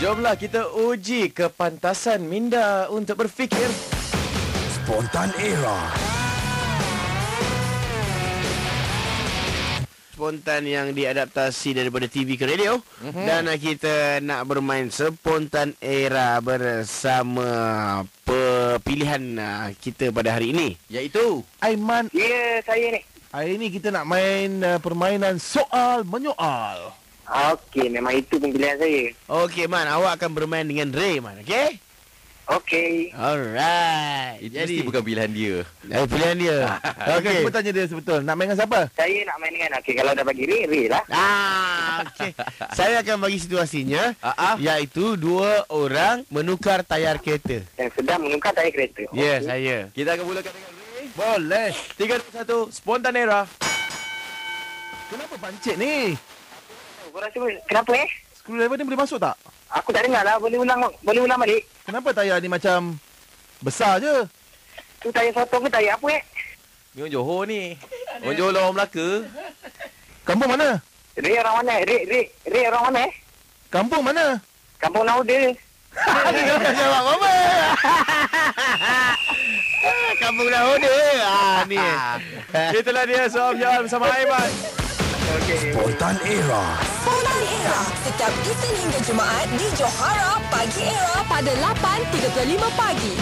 Jomlah kita uji kepantasan minda untuk berfikir. Spontan Era. Spontan yang diadaptasi daripada TV ke radio. Dan kita nak bermain Spontan Era bersama pilihan kita pada hari ini, Iaitu Aiman. Ya, saya ni. Hari ni kita nak main permainan soal menyoal. Okey, memang itu pilihan saya. Okey Man, awak akan bermain dengan Ray Man, okey? Okey. Alright. Itu mesti bukan pilihan dia. Pilihan dia. Okey, cuba tanya dia sebetul. Nak main dengan siapa? Saya nak main dengan kalau dah bagi Ray lah. Okey. Saya akan bagi situasinya, iaitu dua orang menukar tayar kereta. Yang sedang menukar tayar kereta. Ya, saya. Kita akan mulakan dengan Ray. Boleh. 3, 2, 1, Spontan Era. Kenapa pancit ni? Kau rasa kenapa Screwdriver ni boleh masuk tak? Aku tak dengar lah. Boleh ulang balik. Kenapa tayar ni macam besar je? Tu tayar sotong ke tayar apa Ni orang Johor ni. Orang Johor lah orang Melaka. Kampung mana? Ray orang mana? Ray orang mana Kampung mana? Kampung Lauda. Jawab apa? Kampung Lauda. Ni. Itulah dia soal menjawab bersama Aiman. Spontan Era. Spontan Era setiap Isnin hingga Jumaat di Johara Pagi Era pada 8.35 pagi.